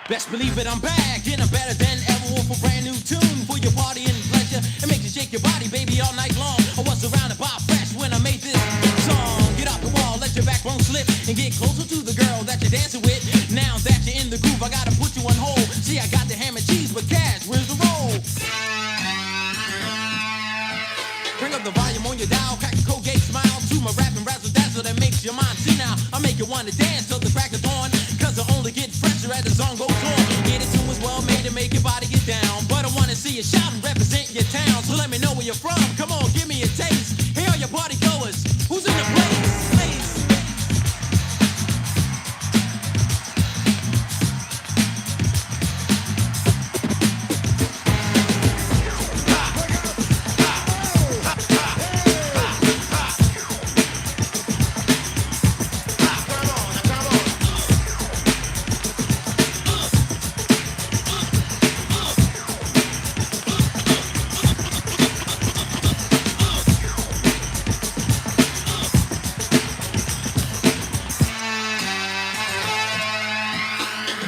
Best believe it, I'm back, and I'm better than ever with a brand new tune for your party and pleasure. It makes you shake your body, baby, all night long. I was surrounded by fresh when I made this song. Get off the wall, let your backbone slip, and get closer to the girl that you're dancing with. Now that you're in the groove, I gotta put you on hold. See, I got the ham and cheese, but cash, where's the roll? Bring up the volume on your dial, crack a Colgate smile to my rapping razzle dazzle that makes your mind see now. I make you wanna dance till the crack of dawn, cause I only get fresher as the song goes on. Get it to was well made to make your body get down, but I wanna see you shout and represent your town. So let me know where you're from, come on, give me a taste. Here are your party goers, who's in the place?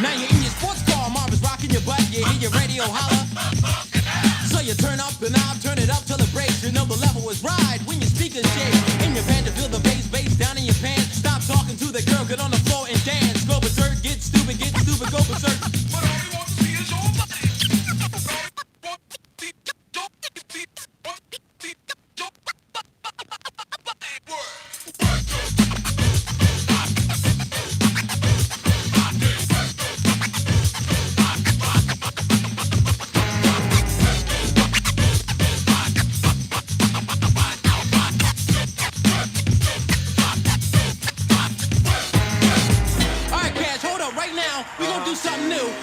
Now you're in your sports car, Marvin's rocking your butt, you hear your radio holler. So you turn up the knob, turn it up till it breaks. You know the level is right when your speakers shake. In your band to feel the bass down in your pants. Stop talking to the girl, get on the floor and dance. Go berserk, get stupid, go berserk. But all you want to see is your body.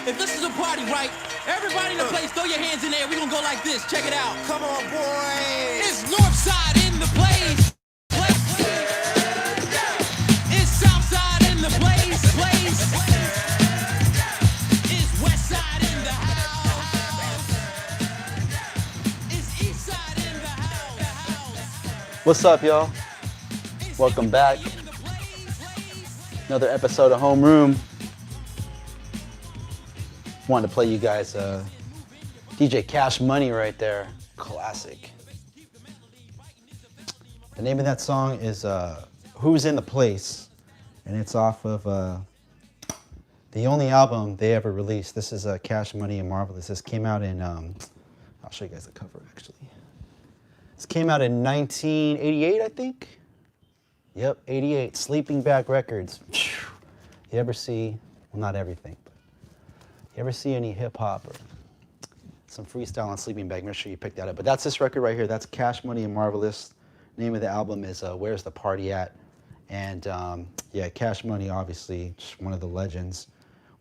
If this is a party, right? Everybody in the place, throw your hands in there. We're gonna go like this. Check it out. Come on, boys. It's Northside in the place. It's Southside in the place. It's Westside in the house. It's Eastside in the house. What's up, y'all? Welcome back. Another episode of Homeroom. Wanted to play you guys DJ Cash Money right there. Classic. The name of that song is Who's in the Place, and it's off of the only album they ever released. This is Cash Money and Marvelous. This came out in, I'll show you guys the cover actually. This came out in 1988, I think. Yep, 88, Sleeping Bag Records. You ever see, well, not everything, but you ever see any hip hop or some freestyle on Sleeping Bag, make sure you pick that up. But that's this record right here. That's Cash Money and Marvelous. Name of the album is Where's the Party At? And yeah, Cash Money, obviously, one of the legends,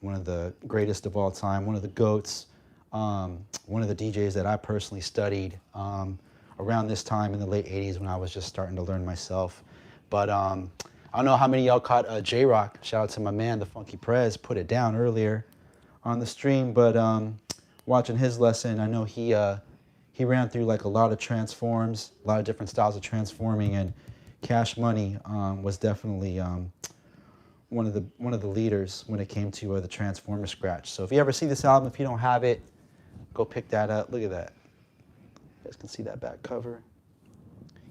one of the greatest of all time, one of the GOATs, one of the DJs that I personally studied around this time in the late 80s when I was just starting to learn myself. But I don't know how many of y'all caught J-Rock. Shout out to my man, the Funky Prez, put it down earlier on the stream. But watching his lesson, I know he ran through like a lot of transforms, a lot of different styles of transforming, and Cash Money was definitely one of the leaders when it came to the Transformer scratch. So if you ever see this album, if you don't have it, go pick that up. Look at that. You guys can see that back cover.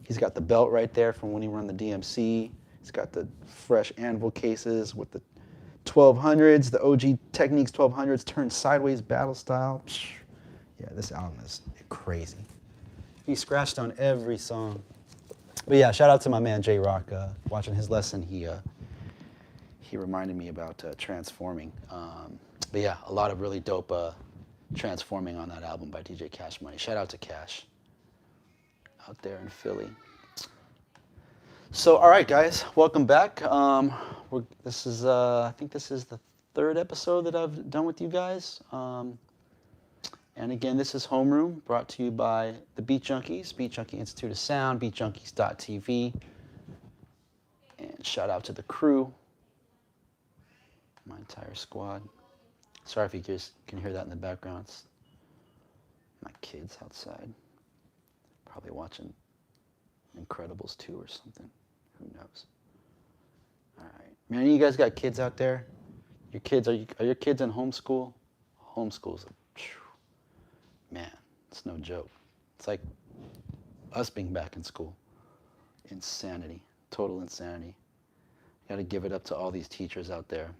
He's got the belt right there from when he ran the DMC. He's got the fresh anvil cases with the 1200s, the OG Techniques 1200s turned sideways battle style. Yeah, this album is crazy. He scratched on every song. But yeah, shout out to my man J-Rock. Watching his lesson, he reminded me about transforming. But yeah, a lot of really dope transforming on that album by DJ Cash Money. Shout out to Cash out there in Philly. So, all right, guys, welcome back. This is, I think this is the third episode that I've done with you guys. And again, this is Homeroom, brought to you by the Beat Junkies, Beat Junkie Institute of Sound, beatjunkies.tv. And shout out to the crew, my entire squad. Sorry if you guys can hear that in the background. It's my kids outside, probably watching Incredibles 2 or something. Who knows? All right. Man, you guys got kids out there? Your kids, are your kids in homeschool? Homeschool's, man, it's no joke. It's like us being back in school. Insanity, total insanity. Got to give it up to all these teachers out there.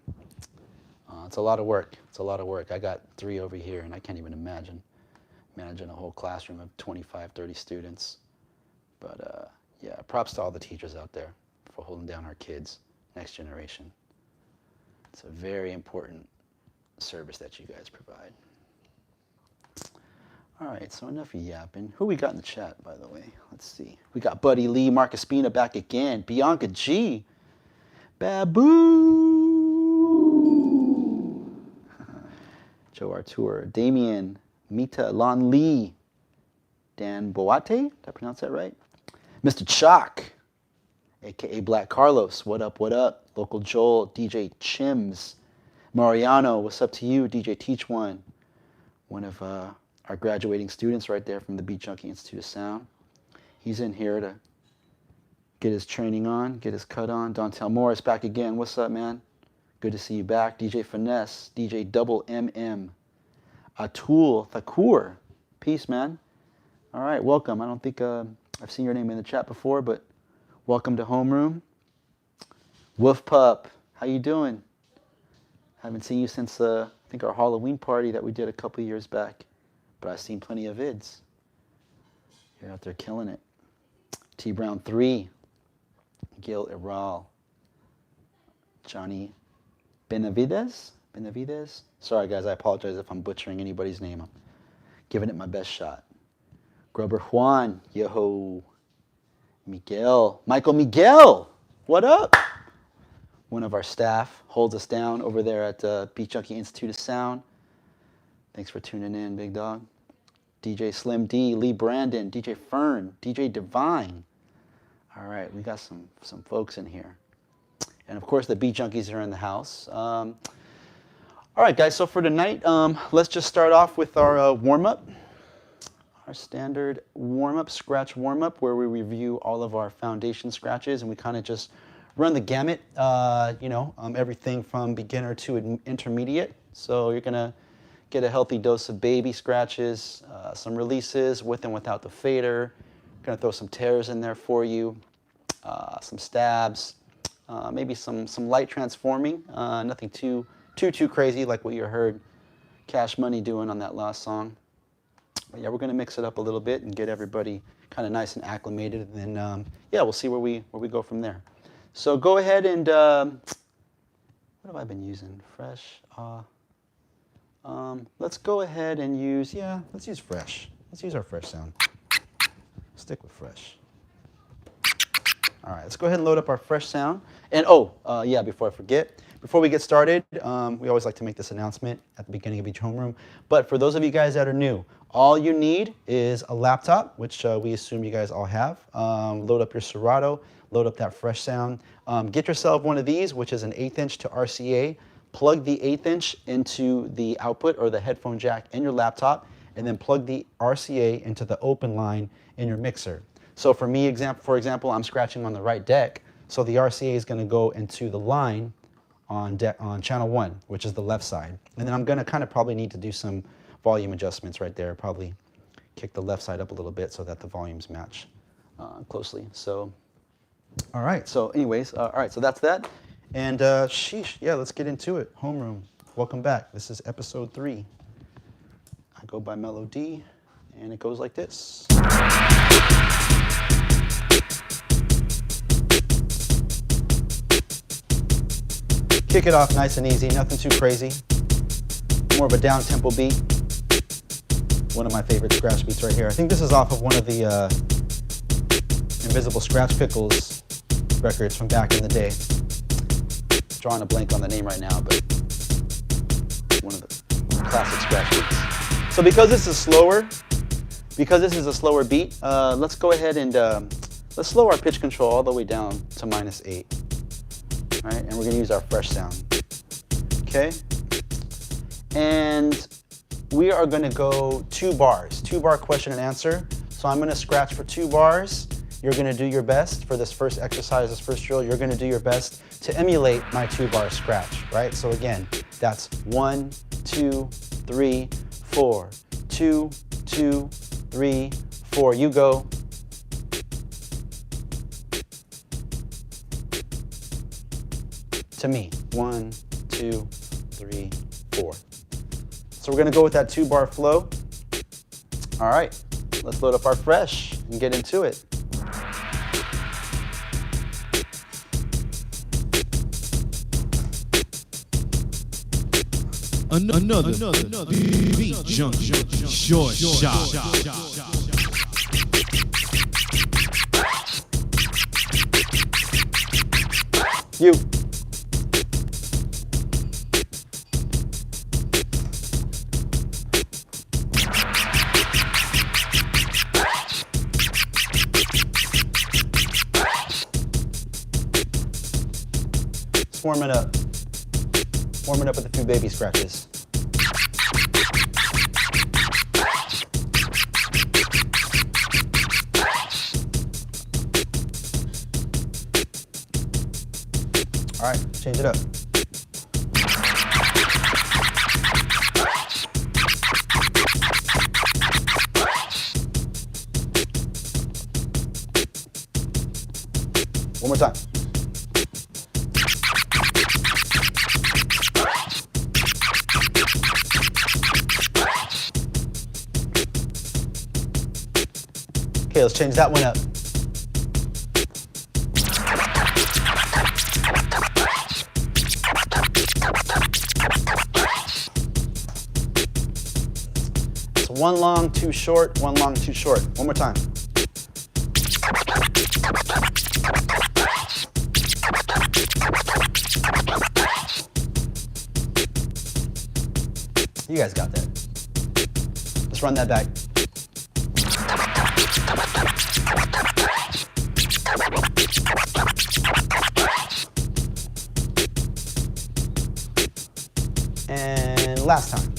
It's a lot of work. It's a lot of work. I got 3 over here, and I can't even imagine managing a whole classroom of 25, 30 students. But yeah, props to all the teachers out there for holding down our kids, next generation. It's a very important service that you guys provide. All right, so enough yapping. Who we got in the chat, by the way? Let's see. We got Buddy Lee, Marcus Spina back again. Bianca G. Babu. Joe Artur. Damien. Mita Lon Lee. Dan Boate. Did I pronounce that right? Mr. Chalk. A.K.A. Black Carlos. What up, what up? Local Joel. DJ Chims. Mariano. What's up to you? DJ Teach One. One of our graduating students right there from the Beat Junkie Institute of Sound. He's in here to get his training on, get his cut on. Dontel Morris back again. What's up, man? Good to see you back. DJ Finesse, DJ Double MM. Atul Thakur. Peace, man. All right, welcome. I don't think I've seen your name in the chat before, but welcome to Homeroom. Wolf Pup, how you doing? Haven't seen you since I think our Halloween party that we did a couple years back. But I've seen plenty of vids. You're out there killing it. T Brown 3. Gil Iral. Johnny Benavides. Benavides. Sorry guys, I apologize if I'm butchering anybody's name. I'm giving it my best shot. Grubber Juan. Yo. Miguel. Michael Miguel. What up? One of our staff holds us down over there at Beat Junkie Institute of Sound. Thanks for tuning in, big dog. DJ Slim D, Lee Brandon, DJ Fern, DJ Divine. All right, we got some folks in here. And of course, the Beat Junkies are in the house. All right, guys, so for tonight, let's just start off with our warm-up. Our standard warm-up, scratch warm-up, where we review all of our foundation scratches, and we kind of just run the gamut, everything from beginner to intermediate. So you're going to get a healthy dose of baby scratches, some releases with and without the fader. Gonna throw some tears in there for you, some stabs, maybe some light transforming, nothing too crazy like what you heard Cash Money doing on that last song. But yeah, we're gonna mix it up a little bit and get everybody kind of nice and acclimated, and then yeah, we'll see where we go from there. So go ahead and what have I been using? Fresh. Let's go ahead and use, let's use Fresh. Let's use our Fresh sound. Stick with Fresh. All right, let's go ahead and load up our Fresh sound. And before I forget, before we get started, we always like to make this announcement at the beginning of each homeroom. But for those of you guys that are new, all you need is a laptop, which we assume you guys all have. Load up your Serato, load up that Fresh sound. Get yourself one of these, which is an 1/8 inch to RCA. Plug the 1/8 inch into the output or the headphone jack in your laptop, and then plug the RCA into the open line in your mixer. So for me, for example, I'm scratching on the right deck, so the RCA is going to go into the line on channel 1, which is the left side. And then I'm going to kind of probably need to do some volume adjustments right there, probably kick the left side up a little bit so that the volumes match closely. So, all right, so anyways, all right, so that's that. And sheesh, yeah, let's get into it. Homeroom, welcome back. This is episode 3. I go by Melo-D, and it goes like this. Kick it off nice and easy, nothing too crazy. More of a down-tempo beat. One of my favorite scratch beats right here. I think this is off of one of the Invisible Scratch Pickles records from back in the day. Drawing a blank on the name right now, but one of the classic scratch beats. So because this is a slower beat, let's go ahead and let's slow our pitch control all the way down to -8. All right, and we're gonna use our Fresh sound. Okay, and we are gonna go 2 bars, 2-bar question and answer. So I'm gonna scratch for 2 bars. You're gonna do your best for this first exercise, this first drill. You're gonna do your best to emulate my 2-bar scratch, right? So again, That's 1, 2, 3, 4. 2, 2, 3, 4. You go. To me. 1, 2, 3, 4. So we're gonna go with that 2-bar flow. All right, let's load up our fresh and get into it. Another beat junkie, short shot. You. Just warm it up. Warm it up with a few baby scratches. All right, change it up. One more time. Okay, let's change that one up. It's 1 long, 2 short, 1 long, 2 short. One more time. You guys got that. Let's run that back. And last time.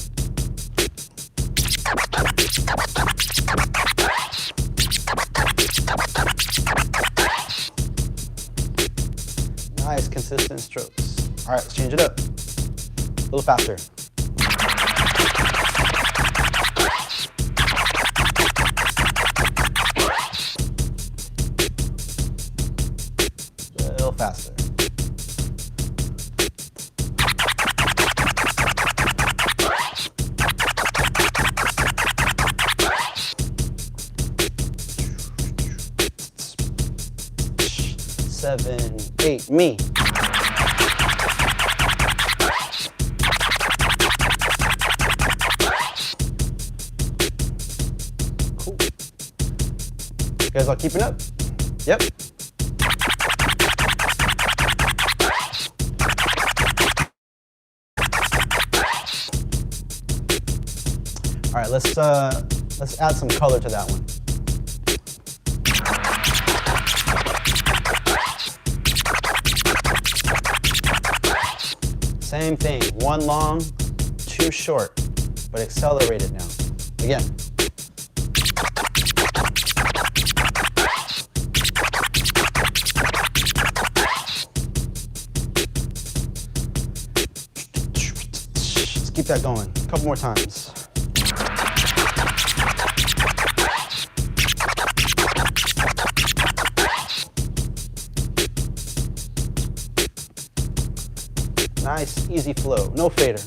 Nice, consistent strokes. All right, let's change it up. A little faster. A little faster. Seven, 8, me. Cool. You guys all keeping up? Yep. All right, let's add some color to that one. Same thing, 1 long, 2 short, but accelerated now. Again. Let's keep that going. A couple more times. Nice, easy flow, no fader.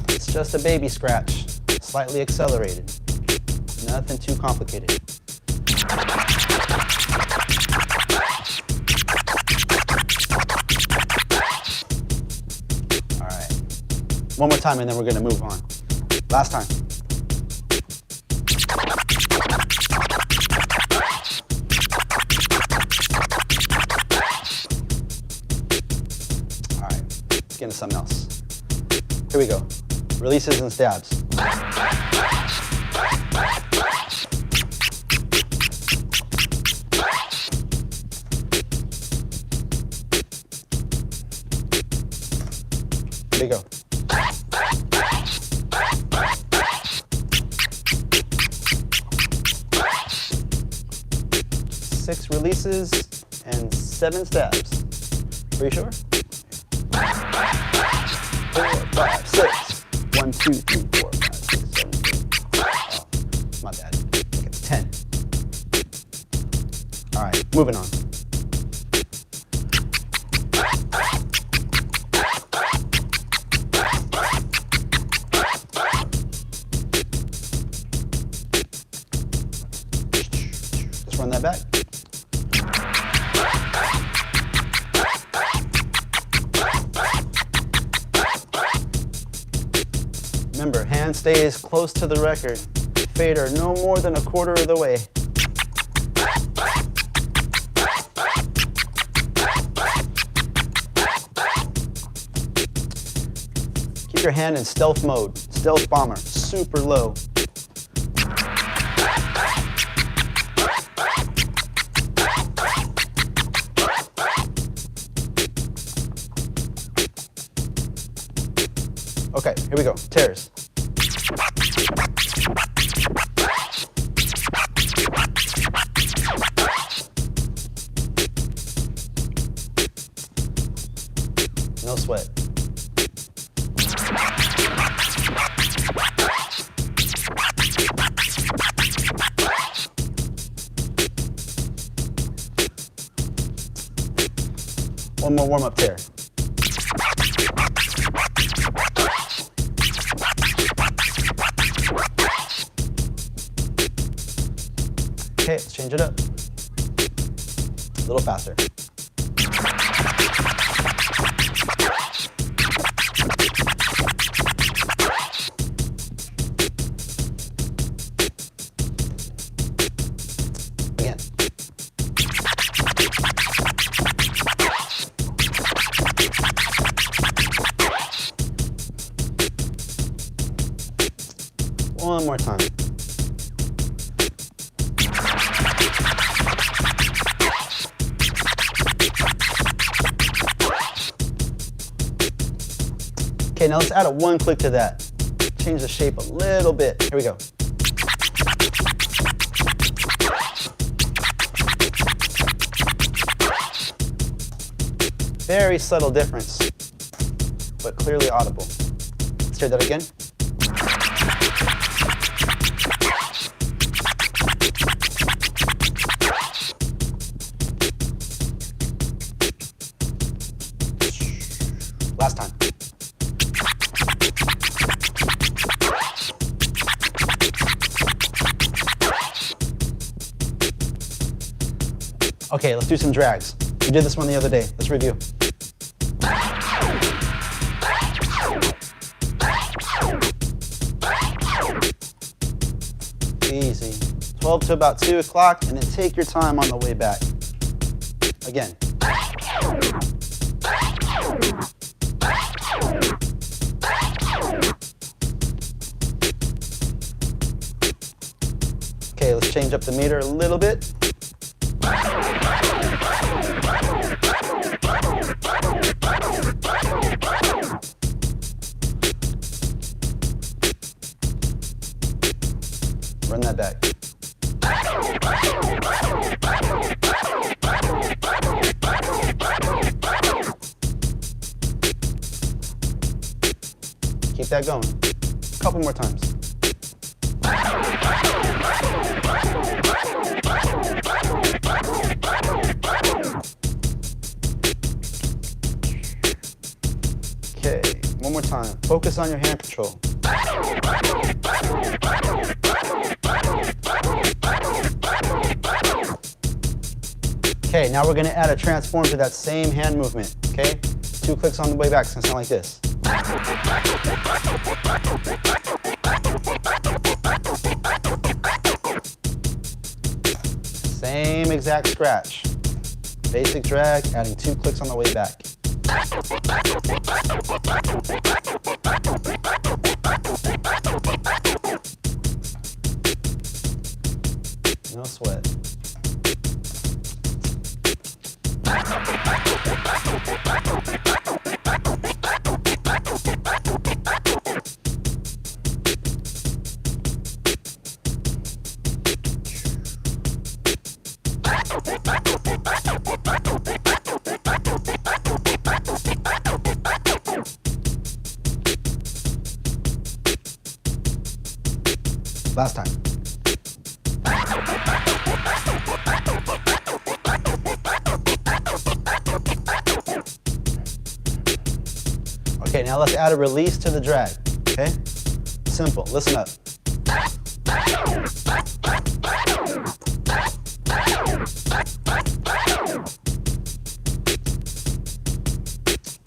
It's just a baby scratch, slightly accelerated. Nothing too complicated. All right, one more time and then we're gonna move on. Last time. Get into something else. Here we go. Releases and stabs. Here we go. 6 releases and 7 stabs. Are you sure? 4, 5, 6. 1, 2, 3, 4, 5, 6, 7, 8. Oh, my bad. I think it's 10. All right, moving on. Let's run that back. Remember, hand stays close to the record. Fader no more than a quarter of the way. Keep your hand in stealth mode, stealth bomber, super low. Okay, here we go, tears. No sweat. One more warm-up tear. Okay, let's change it up. A little faster. Again. One more time. Okay, now let's add a 1 click to that. Change the shape a little bit. Here we go. Very subtle difference, but clearly audible. Let's hear that again. Last time. Okay, let's do some drags. We did this one the other day. Let's review. Easy. 12 to about 2 o'clock, and then take your time on the way back. Again. Okay, let's change up the meter a little bit. Run that back. Keep that going. A couple more times. Okay, one more time. Focus on your hand control. Okay, now we're gonna add a transform to that same hand movement, okay? 2 clicks on the way back, it's gonna sound like this. Same exact scratch. Basic drag, adding 2 clicks on the way back. No sweat. Last time. Okay, now let's add a release to the drag, okay? Simple, listen up.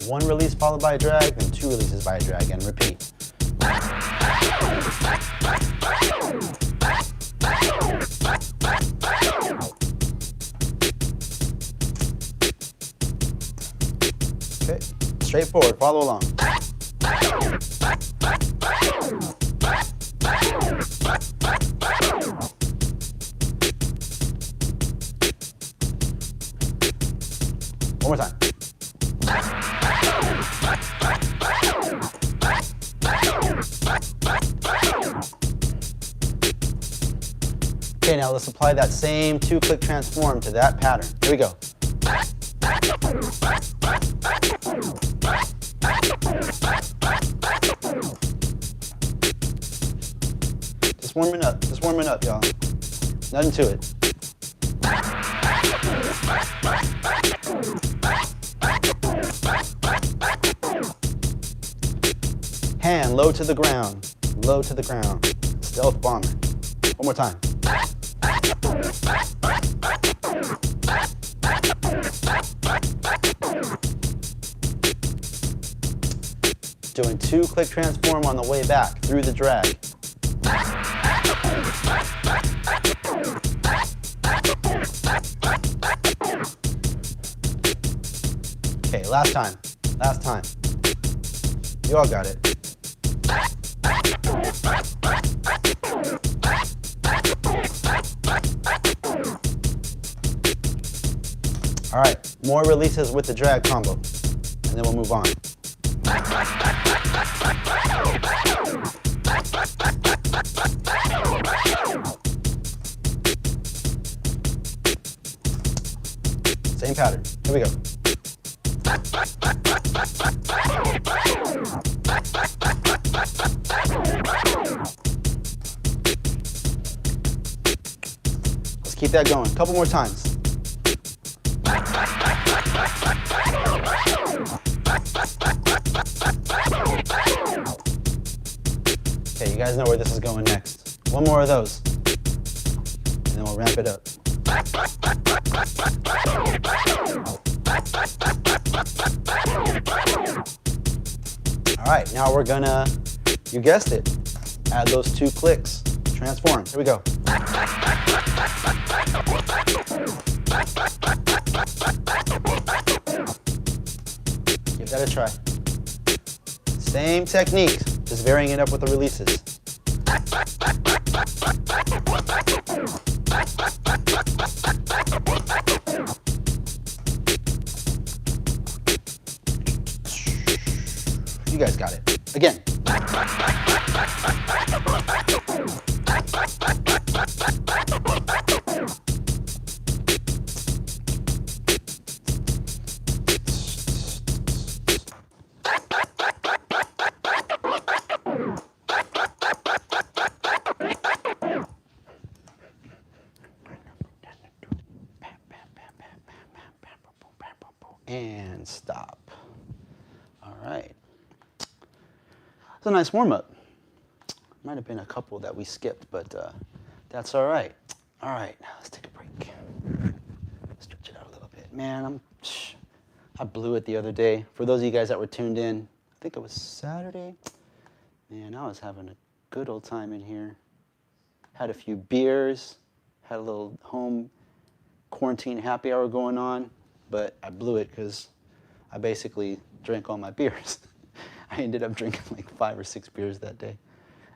One release followed by a drag, then two releases by a drag, and repeat. Okay, straightforward, follow along. One more time. Okay, now let's apply that same two-click transform to that pattern. Here we go. Just warming up, y'all. Nothing to it. Hand low to the ground, low to the ground. Stealth bomber. One more time. Doing two-click transform on the way back through the drag. Okay, last time. You all got it. All right, more releases with the drag combo, and then we'll move on. Same pattern. Here we go. Let's keep that going. A couple more times. Okay, you guys know where this is going next. One more of those, and then we'll ramp it up. All right, now we're gonna, you guessed it, add those two clicks. Transform. Here we go. Give that a try. Same technique, just varying it up with the releases. You guys got it. Again. And stop. All right. It's a nice warm-up. Might have been a couple that we skipped, but that's all right. All right, let's take a break. Stretch it out a little bit. Man, I blew it the other day. For those of you guys that were tuned in, I think it was Saturday. Man, I was having a good old time in here. Had a few beers, had a little home quarantine happy hour going on, but I blew it because I basically drank all my beers. I ended up drinking like 5 or 6 beers that day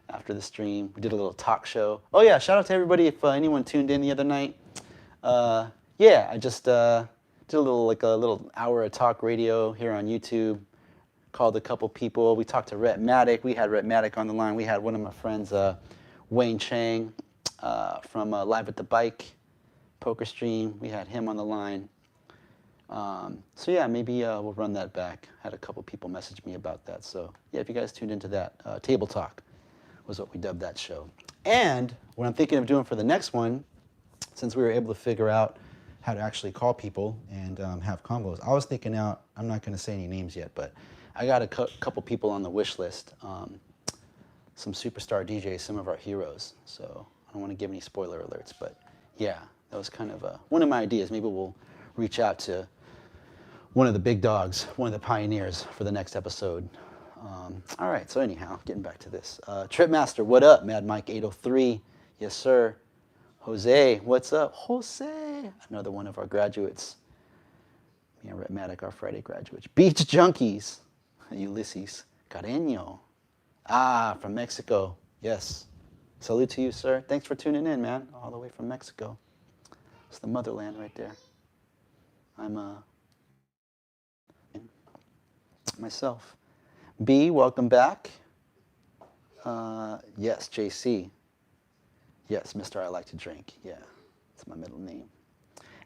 after the stream. We did a little talk show. Oh yeah, shout out to everybody if anyone tuned in the other night. Yeah, I just did a little hour of talk radio here on YouTube. Called a couple people. We talked to Rhett Maddock. We had Rhett Maddock on the line. We had one of my friends, Wayne Chang from Live at the Bike poker stream. We had him on the line. So yeah, maybe we'll run that back. Had a couple people message me about that. So yeah, if you guys tuned into that, Table Talk was what we dubbed that show. And what I'm thinking of doing for the next one, since we were able to figure out how to actually call people and have combos, I was thinking out, I'm not going to say any names yet, but I got a couple people on the wish list, some superstar DJs, some of our heroes. So I don't want to give any spoiler alerts, but yeah, that was kind of one of my ideas. Maybe we'll reach out to one of the big dogs, one of the pioneers for the next episode. All right, so anyhow, getting back to this. Tripmaster, what up? Mad Mike 803, yes sir. Jose, what's up? Jose, another one of our graduates. Me and Rhythmatic, our Friday graduates. Beach Junkies, Ulysses Carreño. Ah, from Mexico, yes. Salute to you, sir. Thanks for tuning in, man, all the way from Mexico. It's the motherland right there. I'm myself. B, welcome back. Yes, JC. Yes, Mr. I Like to Drink. Yeah, it's my middle name.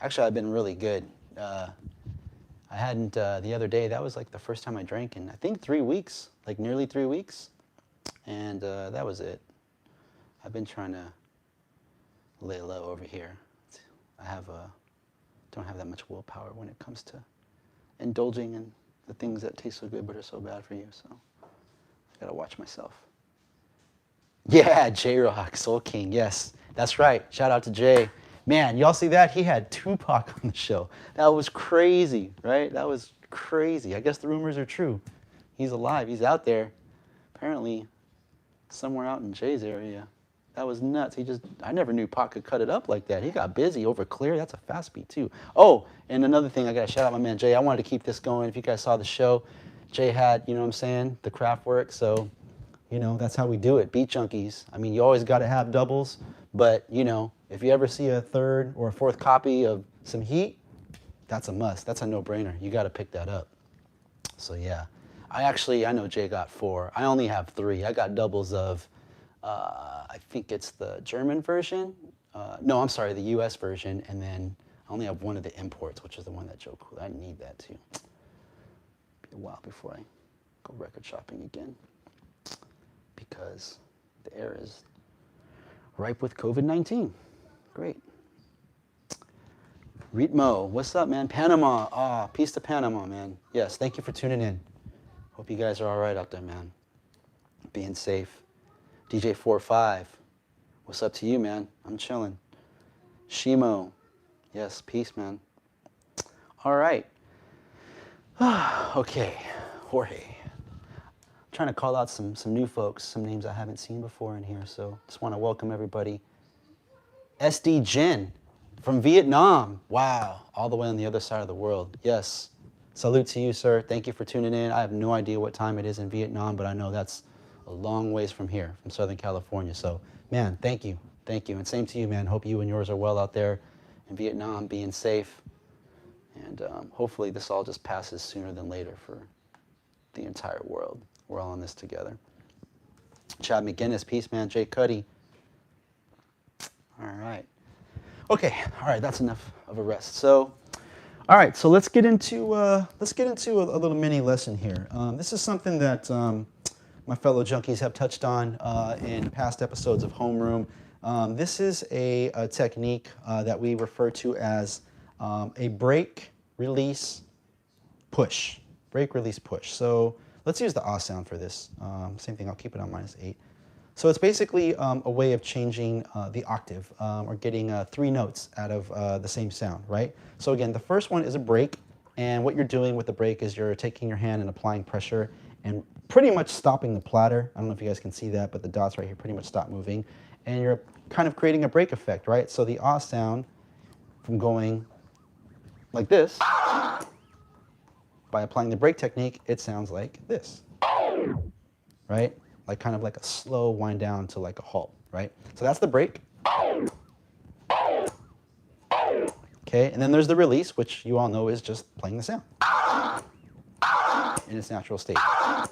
Actually, I've been really good. I hadn't, the other day, that was like the first time I drank in, I think 3 weeks, like nearly 3 weeks. And that was it. I've been trying to lay low over here. I don't have that much willpower when it comes to indulging in the things that taste so good but are so bad for you, so I gotta watch myself. Yeah, J-Rock, Soul King, yes, that's right. Shout out to Jay. Man, y'all see that? He had Tupac on the show. That was crazy, right? That was crazy. I guess the rumors are true. He's alive, he's out there. Apparently, somewhere out in Jay's area. That was nuts. I never knew Pac could cut it up like that. He got busy over Clear. That's a fast beat too. Oh, and another thing, I got to shout out my man Jay. I wanted to keep this going. If you guys saw the show, Jay had, you know what I'm saying, the craft work. So, you know, that's how we do it. Beat Junkies. I mean, you always got to have doubles. But, you know, if you ever see a third or a fourth copy of some heat, that's a must. That's a no-brainer. You got to pick that up. So, yeah. I know Jay got 4. I only have 3. I got doubles of, I think it's the German version. No, I'm sorry, the US version. And then I only have one of the imports, which is the one that Joe Cool. I need that too. Be a while before I go record shopping again, because the air is ripe with COVID-19. Great. Ritmo, what's up, man? Panama. Ah, peace to Panama, man. Yes, thank you for tuning in. Hope you guys are all right out there, man. Being safe. DJ 45, what's up to you, man? I'm chilling. Shimo, yes, peace, man. All right. Okay, Jorge. I'm trying to call out some new folks, some names I haven't seen before in here, so just want to welcome everybody. SD Jen from Vietnam. Wow, all the way on the other side of the world. Yes, salute to you, sir. Thank you for tuning in. I have no idea what time it is in Vietnam, but I know that's a long ways from here, from Southern California. So, man, thank you. Thank you. And same to you, man. Hope you and yours are well out there in Vietnam, being safe. And hopefully this all just passes sooner than later for the entire world. We're all in this together. Chad McGinnis, peace, man. Jay Cuddy. All right. Okay. All right. That's enough of a rest. So, all right. So let's get into a little mini lesson here. This is something that my fellow junkies have touched on in past episodes of Homeroom. This is a technique that we refer to as a break, release, push. Break, release, push. So let's use the ah sound for this. Same thing, I'll keep it on -8. So it's basically a way of changing the octave or getting 3 notes out of the same sound, right? So again, the first one is a break. And what you're doing with the break is you're taking your hand and applying pressure and pretty much stopping the platter. I don't know if you guys can see that, but the dots right here pretty much stop moving. And you're kind of creating a break effect, right? So the ah sound from going like this, by applying the break technique, it sounds like this, right? Like kind of like a slow wind down to like a halt, right? So that's the break. Okay, and then there's the release, which you all know is just playing the sound in its natural state,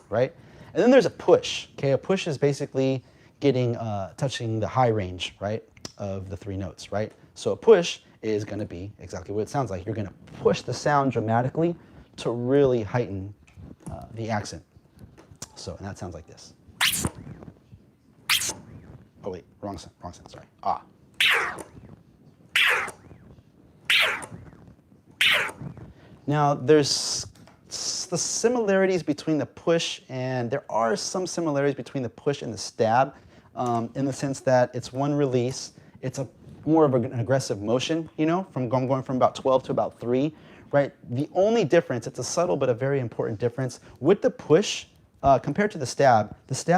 right? And then there's a push. Okay, a push is basically getting touching the high range, right, of the 3 notes, right? So a push is going to be exactly what it sounds like. You're going to push the sound dramatically to really heighten the accent. So, and that sounds like this. Oh wait, wrong sound, sorry. Ah. Now there's the similarities between the push and there are some similarities between the push and the stab in the sense that it's one release. It's a more of an aggressive motion, you know, from going from about 12 to about 3, right? The only difference, it's a subtle but a very important difference, with the push compared to the stab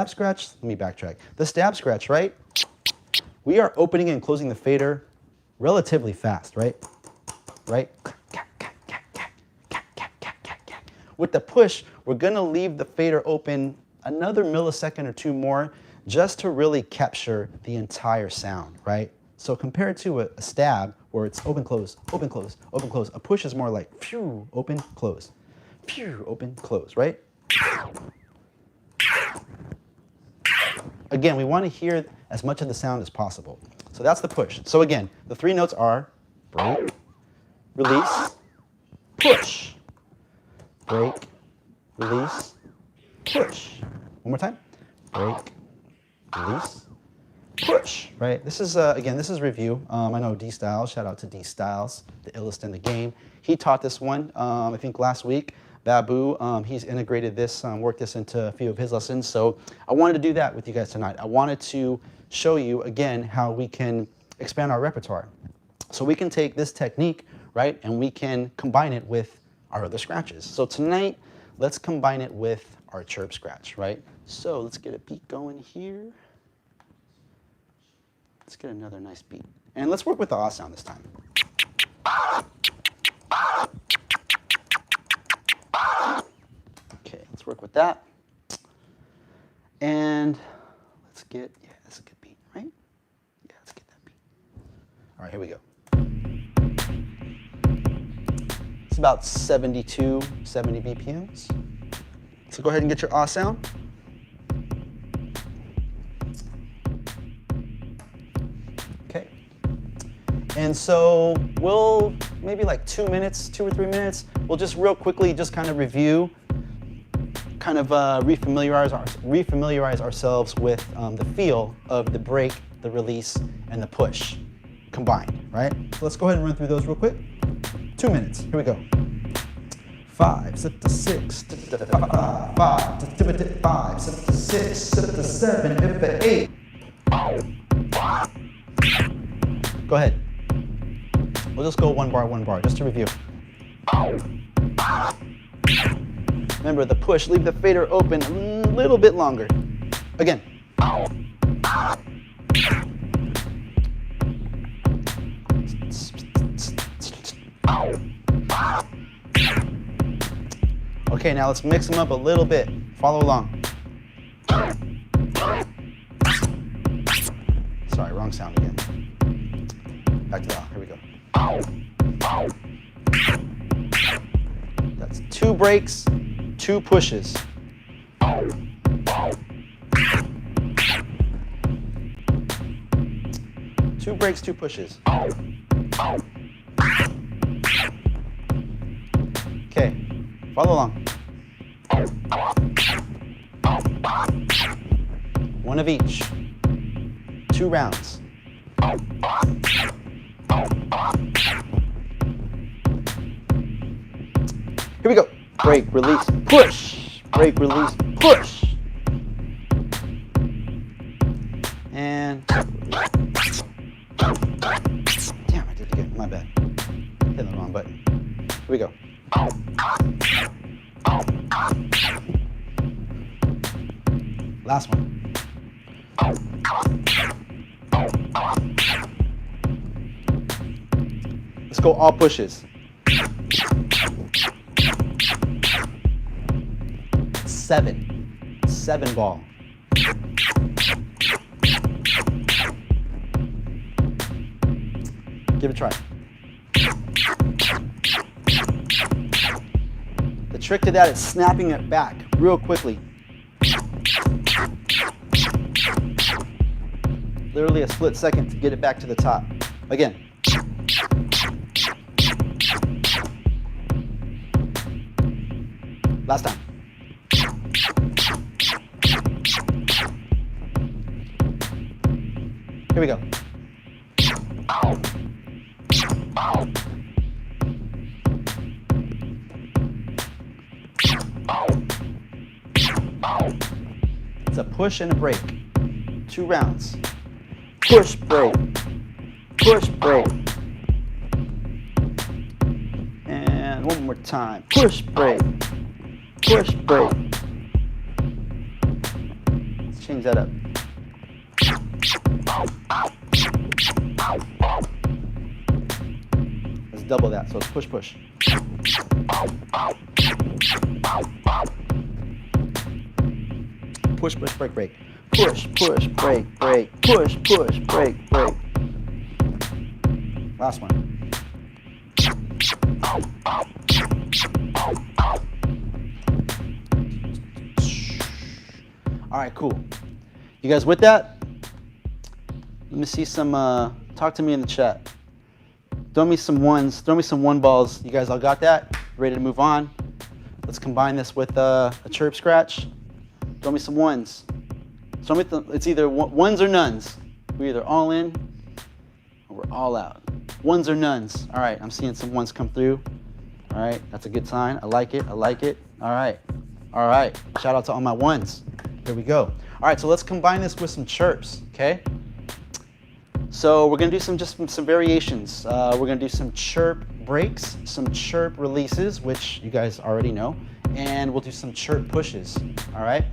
scratch, let me backtrack. The stab scratch, right? We are opening and closing the fader relatively fast, right? Right? With the push, we're gonna leave the fader open another millisecond or 2 more just to really capture the entire sound, right? So compared to a stab where it's open, close, open, close, open, close, a push is more like phew, open, close, phew, open, close, right? Again, we wanna hear as much of the sound as possible. So that's the push. So again, the 3 notes are break, release, push. Break, release, push. One more time. Break, release, push. Right? This is, again, this is review. I know D Styles, shout out to D Styles, the illest in the game. He taught this one, I think last week. Babu, he's integrated this, worked this into a few of his lessons. So I wanted to do that with you guys tonight. I wanted to show you, again, how we can expand our repertoire. So we can take this technique, right, and we can combine it with our other scratches. So tonight, let's combine it with our chirp scratch, right? So let's get a beat going here. Let's get another nice beat. And let's work with the ah sound this time. Okay, let's work with that. And let's get, yeah, that's a good beat, right? Yeah, let's get that beat. All right, here we go. It's about 72, 70 BPMs. So go ahead and get your ah sound. Okay. And so we'll, maybe like 2 minutes, 2 or 3 minutes, we'll just real quickly just kind of review, kind of refamiliarize ourselves with the feel of the break, the release, and the push combined, right? So let's go ahead and run through those real quick. 2 minutes. Here we go. 5, sit to 6, 5, 5, sit to 6, sit to 7, hit to 8. Go ahead. We'll just go one bar, just to review. Remember the push, leave the fader open a little bit longer. Again. Okay, now let's mix them up a little bit. Follow along. Sorry, wrong sound again. Back to that. Here we go. That's 2 breaks, 2 pushes. 2 breaks, 2 pushes. Okay, follow along. 1 of each. 2 rounds. Here we go. Break, release, push. Break, release, push. And damn, I did it again. My bad. Hit the wrong button. Here we go. Last one. Let's go all pushes. 7 ball. Give it a try. The trick to that is snapping it back real quickly. Literally a split second to get it back to the top. Again. Last time. Here we go. It's a push and a break. 2 rounds. Push, break. Push, break. And one more time. Push, break. Push, break. Let's change that up. Let's double that, so it's push, push. Push, push, break, break. Push, push, break, break. Push, push, break, break. Last one. All right, cool. You guys with that? Let me see some, talk to me in the chat. Throw me some ones, throw me some 1 balls. You guys all got that? Ready to move on? Let's combine this with a chirp scratch. Throw me some ones. Throw me it's either ones or nones. We're either all in or we're all out. Ones or nones. All right, I'm seeing some ones come through. All right, that's a good sign. I like it, I like it. All right, all right. Shout out to all my ones. Here we go. All right, so let's combine this with some chirps, okay? So we're gonna do some variations. We're gonna do some chirp breaks, some chirp releases, which you guys already know, and we'll do some chirp pushes, all right?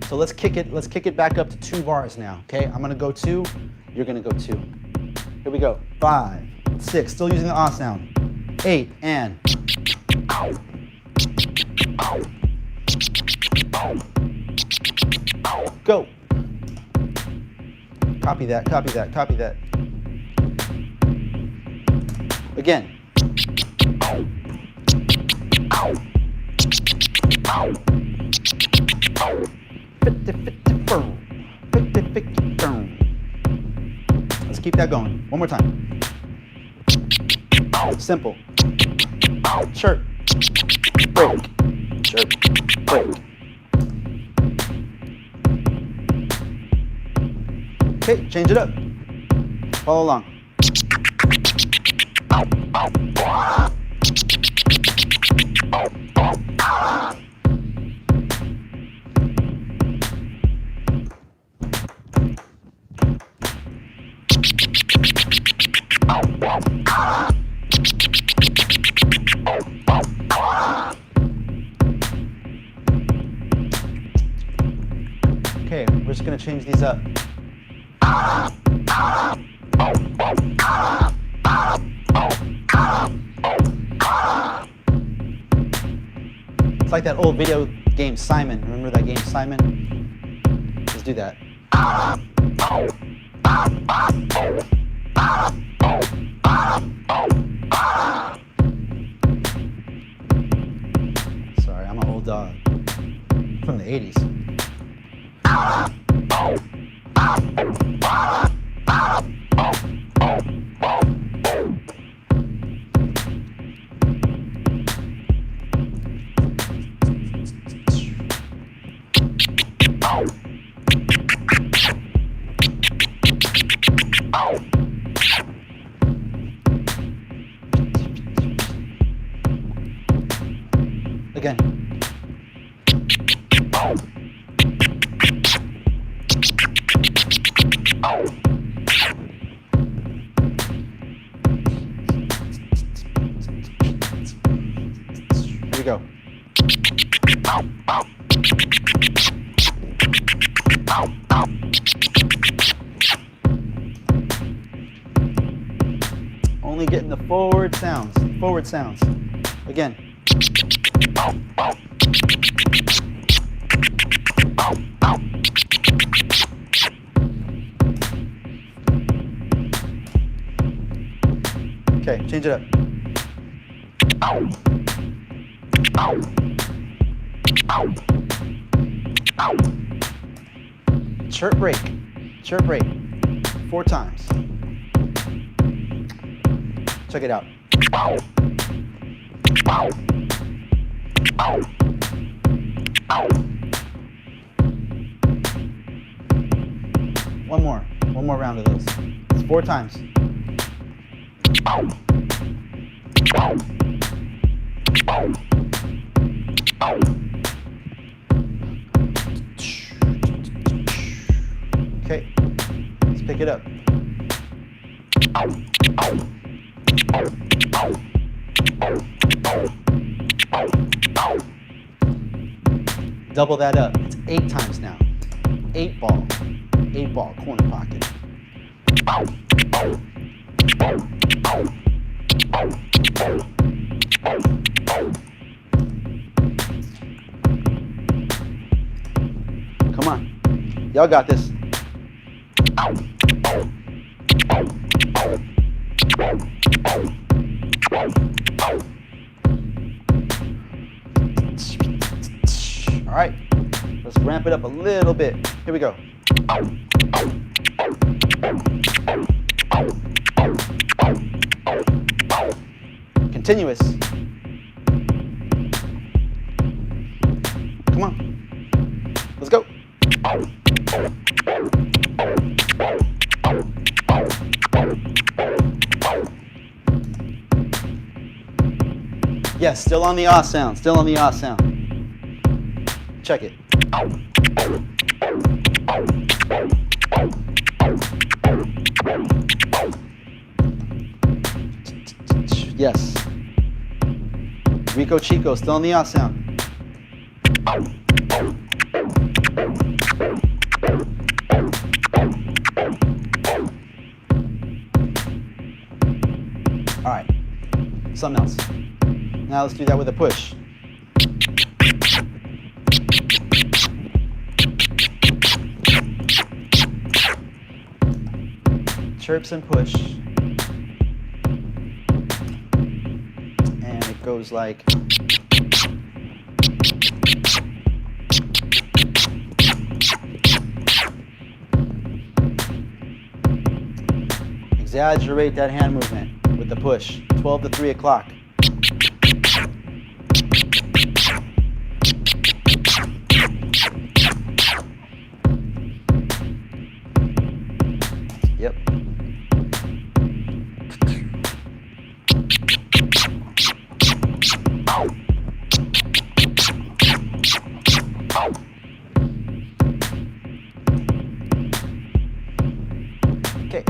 So let's kick it back up to 2 bars now, okay? I'm gonna go 2, you're gonna go 2. Here we go, 5, 6, still using the ah sound. 8, and. Go. Copy that, copy that, copy that. Again. 50, boom. Let's keep that going. One more time. Simple. Chirp. Break. Chirp. Break. Okay, change it up. Follow along. Okay, we're just gonna change these up. It's like that old video game Simon. Remember that game Simon? Let's do that. Sorry, I'm an old dog from the 80s. Again. Here we go. Only getting the forward sounds. Forward sounds. Again. Okay, change it up. Chirp break. Chirp break. 4 times. Check it out. One more. One more round of those. It's 4 times. Okay, let's pick it up. Double that up. It's 8 times now. 8 ball. 8 ball, corner pocket. Come on. Y'all got this. All right, let's ramp it up a little bit. Here we go. Continuous. Come on. Let's go. Yes, still on the ah sound. Still on the ah sound. Check it. Yes. Rico Chico, still on the ah sound. All right. Something else. Now let's do that with a push. Chirps and push. And it goes like. Exaggerate that hand movement with the push. 12 to 3 o'clock. Yep. Okay,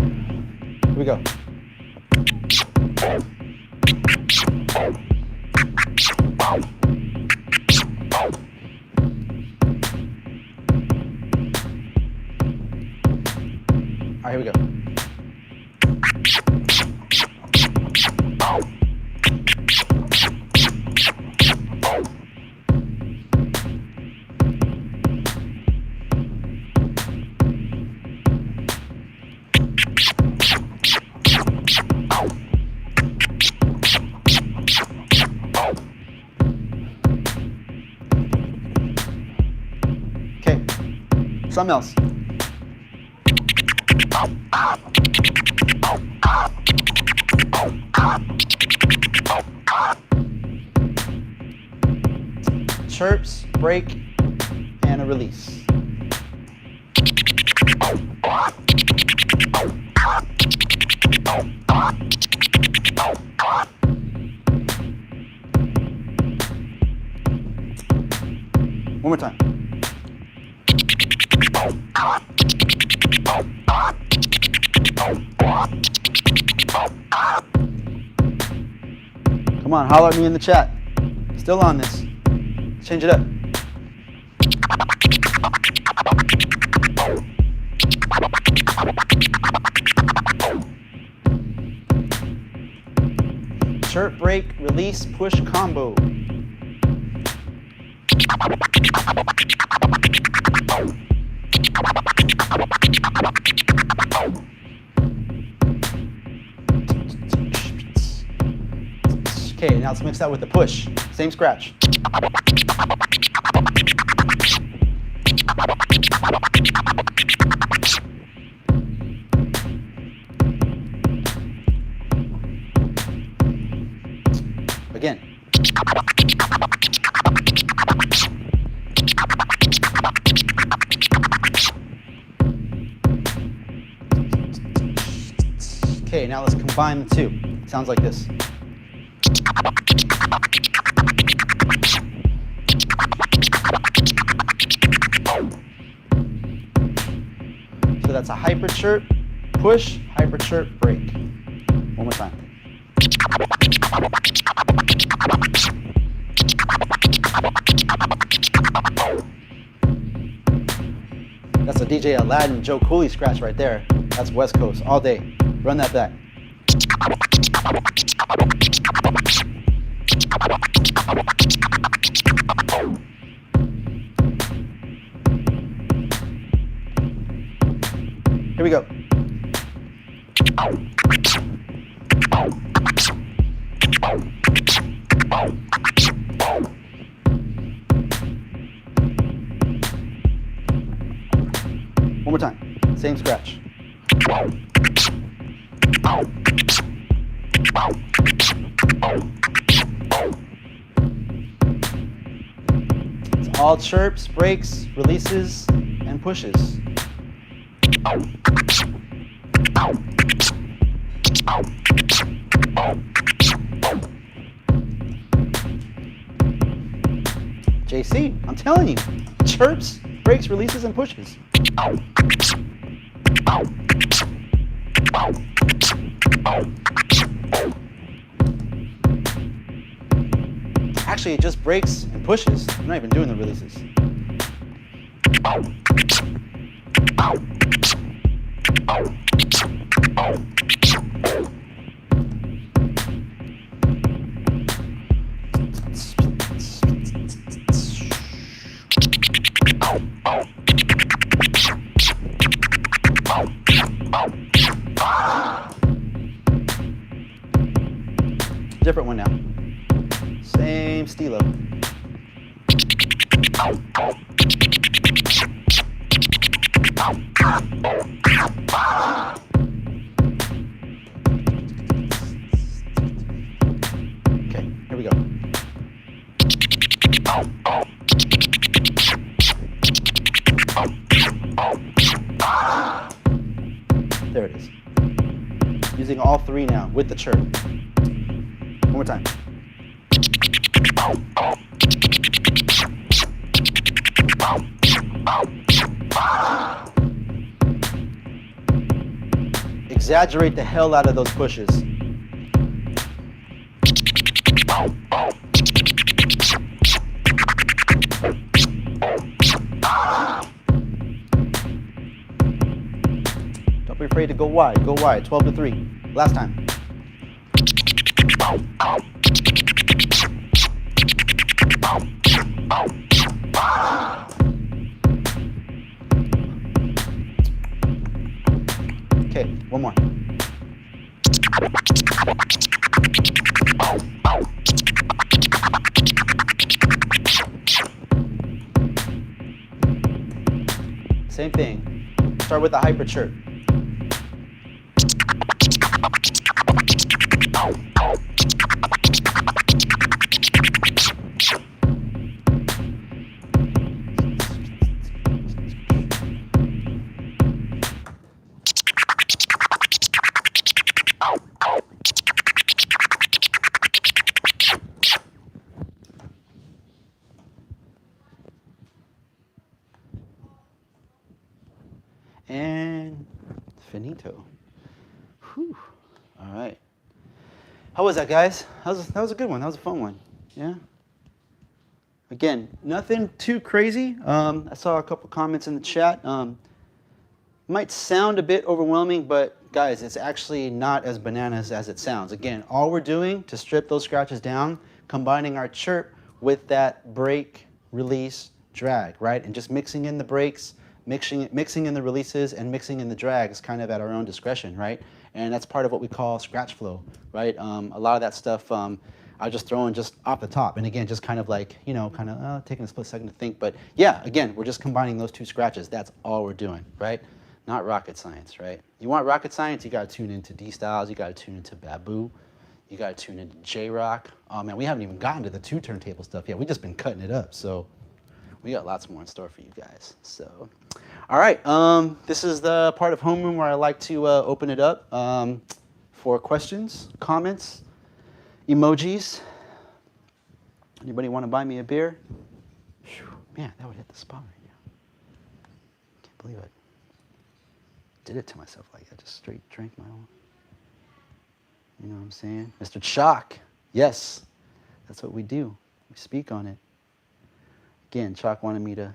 here we go. All right, here we go. Okay, something else. Chirps, break, and a release. One more time. Come on, holler at me in the chat. Still on this. Change it up. Chirp, break, release, push combo. Okay, now let's mix that with the push. Same scratch. Again. combine the two. Sounds like this. So that's a hyper chirp, push, hyper chirp, break. One more time. That's a DJ Aladdin, Joe Cooley scratch right there. That's West Coast all day. Run that back. Here we go. One more time. Same scratch. It's all chirps, breaks, releases, and pushes. JC, I'm telling you, chirps, breaks, releases, and pushes. Actually, it just breaks and pushes. I'm not even doing the releases. Different one now. Same stilo. Okay, here we go. There it is. Using all three now with the chirp. One more time. Exaggerate the hell out of those pushes. Don't be afraid to go wide. Go wide. 12-3. Last time. Okay, one more. Same thing. Start with the hyper chirp. And finito. Whew. All right. How was that, guys? That was a good one. That was a fun one. Yeah. Again, nothing too crazy. I saw a couple comments in the chat. Might sound a bit overwhelming, but guys, it's actually not as bananas as it sounds. Again, all we're doing to strip those scratches down, combining our chirp with that break, release, drag, right? And just mixing in the breaks, mixing in the releases, and mixing in the drags kind of at our own discretion, right? And that's part of what we call scratch flow, right? A lot of that stuff I just throw in just off the top. And again, just kind of like, you know, kind of taking a split second to think. But yeah, again, we're just combining those two scratches. That's all we're doing, right? Not rocket science, right? You want rocket science, you got to tune into D-Styles, you got to tune into Babu, you got to tune into J-Rock. Oh man, we haven't even gotten to the 2 turntable stuff yet. We've just been cutting it up. So we got lots more in store for you guys. So, all right, this is the part of homeroom where I like to open it up for questions, comments, emojis. Anybody want to buy me a beer? Whew, man, that would hit the spot right now. Can't believe it. Did it to myself like that. Just straight drank my own. You know what I'm saying? Mr. Chalk. Yes, that's what we do. We speak on it. Again, Chalk wanted me to,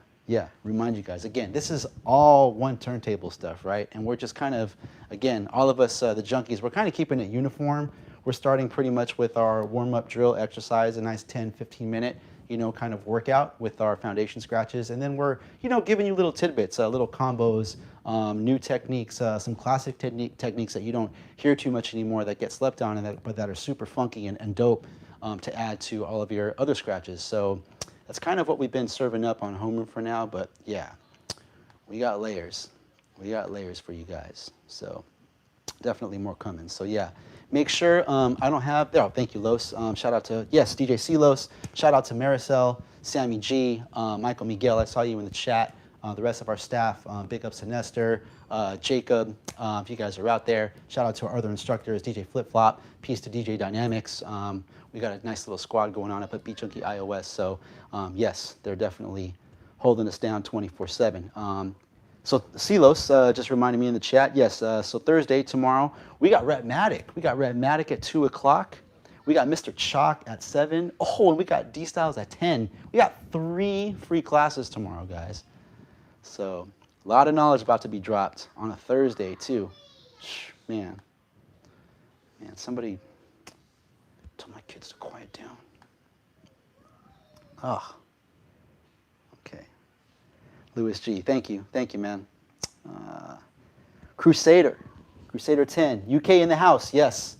remind you guys. Again, this is all one turntable stuff, right? And we're just kind of, again, all of us, the junkies, we're kind of keeping it uniform. We're starting pretty much with our warm-up drill exercise, a nice 10, 15-minute, kind of workout with our foundation scratches. And then we're, giving you little tidbits, little combos, new techniques, some classic techniques that you don't hear too much anymore that get slept on, but that are super funky and dope to add to all of your other scratches. So that's kind of what we've been serving up on Homeroom for now, but yeah, we got layers. We got layers for you guys. So definitely more coming. So yeah, make sure, I don't have, thank you, Los. Shout out to, yes, DJ Silos. Shout out to Maricel, Sammy G, Michael Miguel, I saw you in the chat. The rest of our staff, big ups to Nestor, Jacob, if you guys are out there. Shout out to our other instructors, DJ Flip Flop, peace to DJ Dynamics. We got a nice little squad going on up at Beat Junkie iOS. So yes, they're definitely holding us down 24/7. So Silos just reminded me in the chat, yes, so Thursday, tomorrow, we got Rhapmatic. We got Rhapmatic at 2 o'clock. We got Mr. Chalk at 7. Oh, and we got D-Styles at 10. We got 3 free classes tomorrow, guys. So a lot of knowledge about to be dropped on a Thursday, too. Man, somebody told my kids to quiet down. Oh, okay. Louis G, thank you, man. Crusader 10, UK in the house, yes.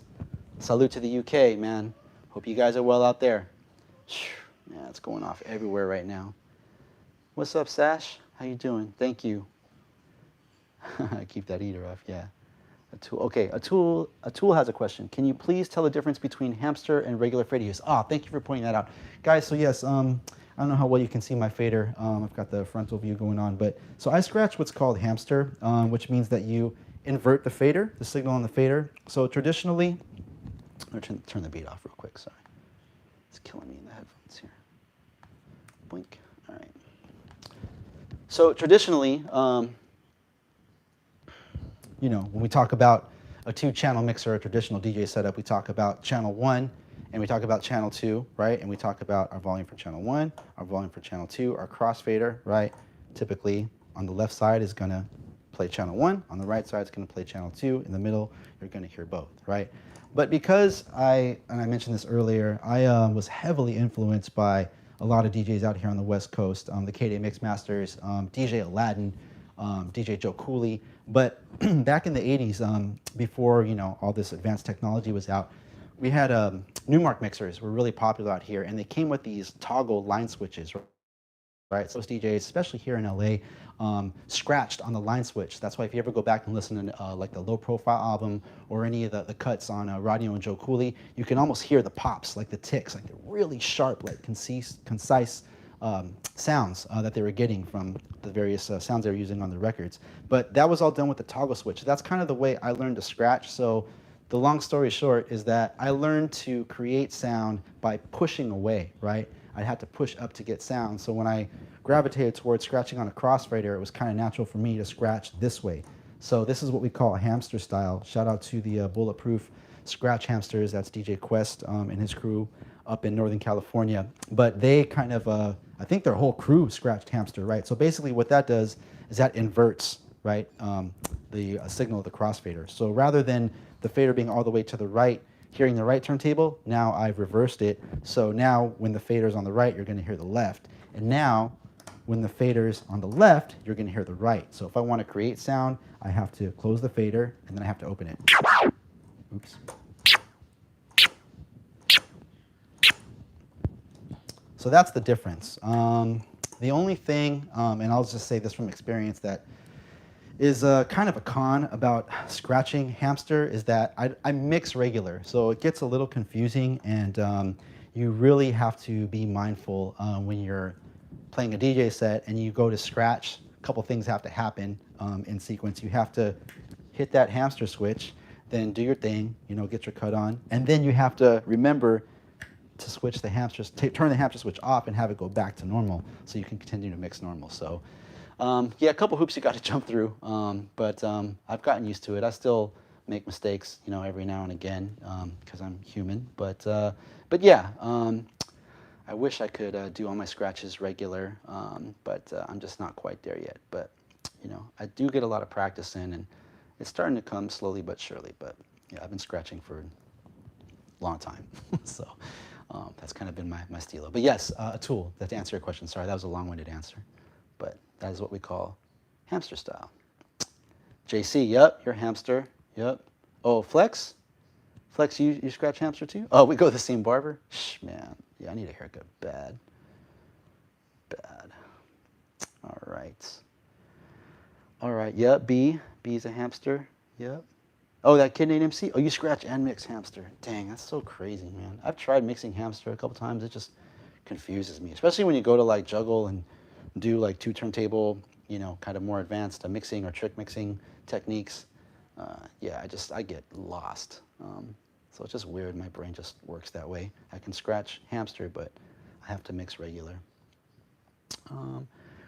Salute to the UK, man. Hope you guys are well out there. Yeah, it's going off everywhere right now. What's up, Sash? How you doing? Thank you. Keep that eater off, yeah. Atul has a question. Can you please tell the difference between hamster and regular fader use? Thank you for pointing that out. Guys, so yes, I don't know how well you can see my fader. I've got the frontal view going on, but so I scratch what's called hamster, which means that you invert the fader, the signal on the fader. So traditionally, I'm gonna turn the beat off real quick, sorry. It's killing me in the headphones here. Blink, all right. So traditionally, when we talk about a 2-channel mixer, a traditional DJ setup, we talk about channel 1 and we talk about channel 2, right? And we talk about our volume for channel 1, our volume for channel 2, our crossfader, right? Typically on the left side is gonna play channel 1, on the right side is gonna play channel 2, in the middle you're gonna hear both, right? But because I mentioned this earlier, I was heavily influenced by a lot of DJs out here on the West Coast, the K-Day Mixmasters, DJ Aladdin, DJ Joe Cooley. But back in the 80s, before all this advanced technology was out, we had Newmark mixers were really popular out here, and they came with these toggle line switches, right? So most DJs, especially here in LA, scratched on the line switch. That's why if you ever go back and listen to like the Low Profile album or any of the cuts on Radio and Joe Cooley, you can almost hear the pops, like the ticks, like they're really sharp, like concise sounds that they were getting from the various sounds they were using on the records. But that was all done with the toggle switch. That's kind of the way I learned to scratch. So the long story short is that I learned to create sound by pushing away, right? I had to push up to get sound. So when I gravitated towards scratching on a crossfader, it was kind of natural for me to scratch this way. So this is what we call a hamster style. Shout out to the Bulletproof Scratch Hamsters. That's DJ Quest and his crew up in Northern California. But they kind of, I think their whole crew scratched hamster, right? So basically what that does is that inverts, right, the signal of the crossfader. So rather than the fader being all the way to the right, hearing the right turntable, now I've reversed it. So now when the fader's on the right, you're gonna hear the left. And now when the fader's on the left, you're gonna hear the right. So if I wanna create sound, I have to close the fader and then I have to open it. Oops. So that's the difference. The only thing, and I'll just say this from experience, that is kind of a con about scratching hamster is that I mix regular. So it gets a little confusing, and you really have to be mindful when you're playing a DJ set and you go to scratch. A couple things have to happen in sequence. You have to hit that hamster switch. then do your thing, you know, get your cut on, and then you have to remember to switch the hamster, turn the hamster switch off and have it go back to normal so you can continue to mix normal. So yeah, a couple hoops you got to jump through, but I've gotten used to it. I still make mistakes, you know, every now and again because I'm human. But yeah, I wish I could do all my scratches regular, but I'm just not quite there yet. But you know, I do get a lot of practice in, and it's starting to come slowly but surely. But yeah, I've been scratching for a long time, so that's kind of been my stilo. But yes, a tool. To answer your question, sorry, that was a long-winded answer, but that is what we call hamster style. JC, yep, you're hamster, yep. Oh, Flex, you scratch hamster too? Oh, we go to the same barber? Shh, man, yeah, I need a haircut bad. All right, yep, B's a hamster, yep. Oh, that kid named MC? Oh, you scratch and mix hamster. Dang, that's so crazy, man. I've tried mixing hamster a couple times. It just confuses me, especially when you go to like juggle and do like 2 turntable, you know, kind of more advanced mixing or trick mixing techniques. Yeah, I get lost. So it's just weird. My brain just works that way. I can scratch hamster, but I have to mix regular.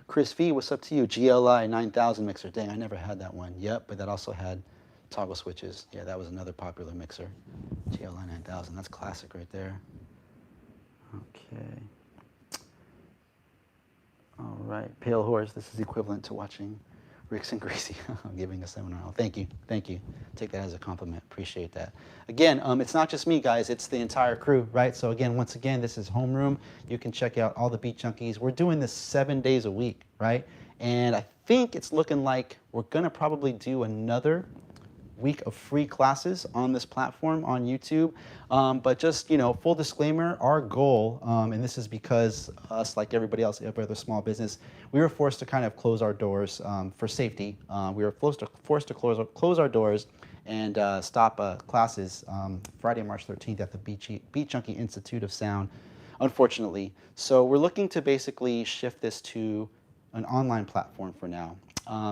Chris V, what's up to you? GLI 9000 mixer. Dang, I never had that one. Yep, but that also had toggle switches. Yeah, that was another popular mixer. GLI 9000. That's classic right there. Okay. All right. Pale Horse. This is equivalent to watching Ricks and Gracie giving a seminar. Oh, thank you. Thank you. Take that as a compliment. Appreciate that. Again, it's not just me, guys. It's the entire crew, right? So again, once again, this is Homeroom. You can check out all the Beat Junkies. We're doing this 7 days a week, right? And I think it's looking like we're going to probably do another week of free classes on this platform on YouTube. But just, you know, full disclaimer, our goal, and this is because us, like everybody else, every other small business, we were forced to kind of close our doors for safety. We were forced to close our doors and stop classes Friday, March 13th at the Beat Junkie Institute of Sound, unfortunately. So we're looking to basically shift this to an online platform for now.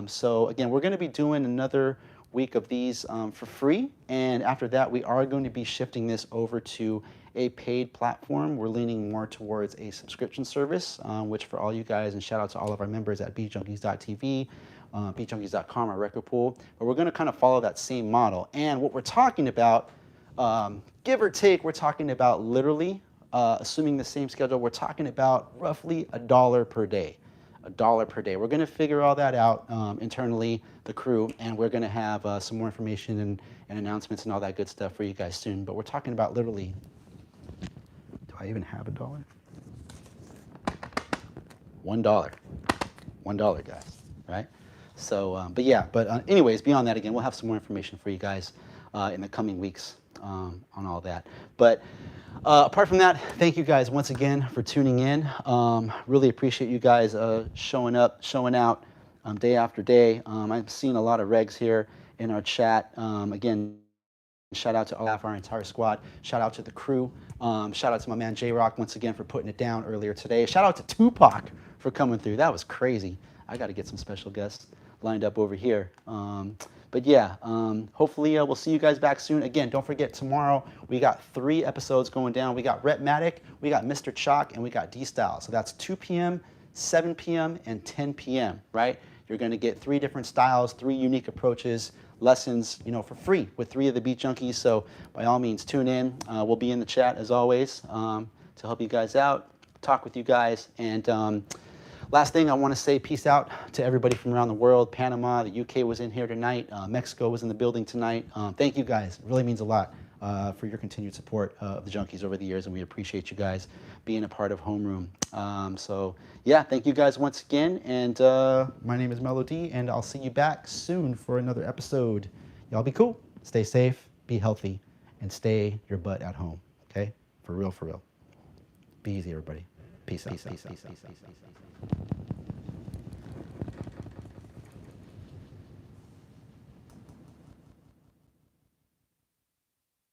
So again, we're going to be doing another week of these for free, and after that we are going to be shifting this over to a paid platform. We're leaning more towards a subscription service, which for all you guys, and shout out to all of our members at beatjunkies.tv, beatjunkies.com, our record pool, but we're going to kind of follow that same model. And what we're talking about, give or take, we're talking about literally, assuming the same schedule, we're talking about roughly $1 per day. $1 per day. We're going to figure all that out internally, the crew, and we're going to have some more information and announcements and all that good stuff for you guys soon. But we're talking about literally, do I even have $1? $1. $1, guys, right? So, but yeah, anyways, beyond that, again, we'll have some more information for you guys in the coming weeks on all that. But apart from that, thank you guys once again for tuning in. Really appreciate you guys showing up, showing out day after day. I've seen a lot of regs here in our chat. Again, shout out to our entire squad. Shout out to the crew. Shout out to my man J-Rock once again for putting it down earlier today. Shout out to Tupac for coming through. That was crazy. I got to get some special guests lined up over here. But yeah, hopefully we'll see you guys back soon. Again, don't forget, tomorrow we got 3 episodes going down. We got Rhetmatic, we got Mr. Chalk, and we got D-Style. So that's 2 p.m., 7 p.m., and 10 p.m., right? You're going to get 3 different styles, 3 unique approaches, lessons, you know, for free with 3 of the Beat Junkies. So by all means, tune in. We'll be in the chat as always to help you guys out, talk with you guys, and last thing, I want to say peace out to everybody from around the world. Panama, the UK was in here tonight. Mexico was in the building tonight. Thank you guys. It really means a lot for your continued support of the Junkies over the years, and we appreciate you guys being a part of Homeroom. So yeah, thank you guys once again, and my name is Melo-D, and I'll see you back soon for another episode. Y'all be cool, stay safe, be healthy, and stay your butt at home, okay? For real, for real. Be easy, everybody. Peace out.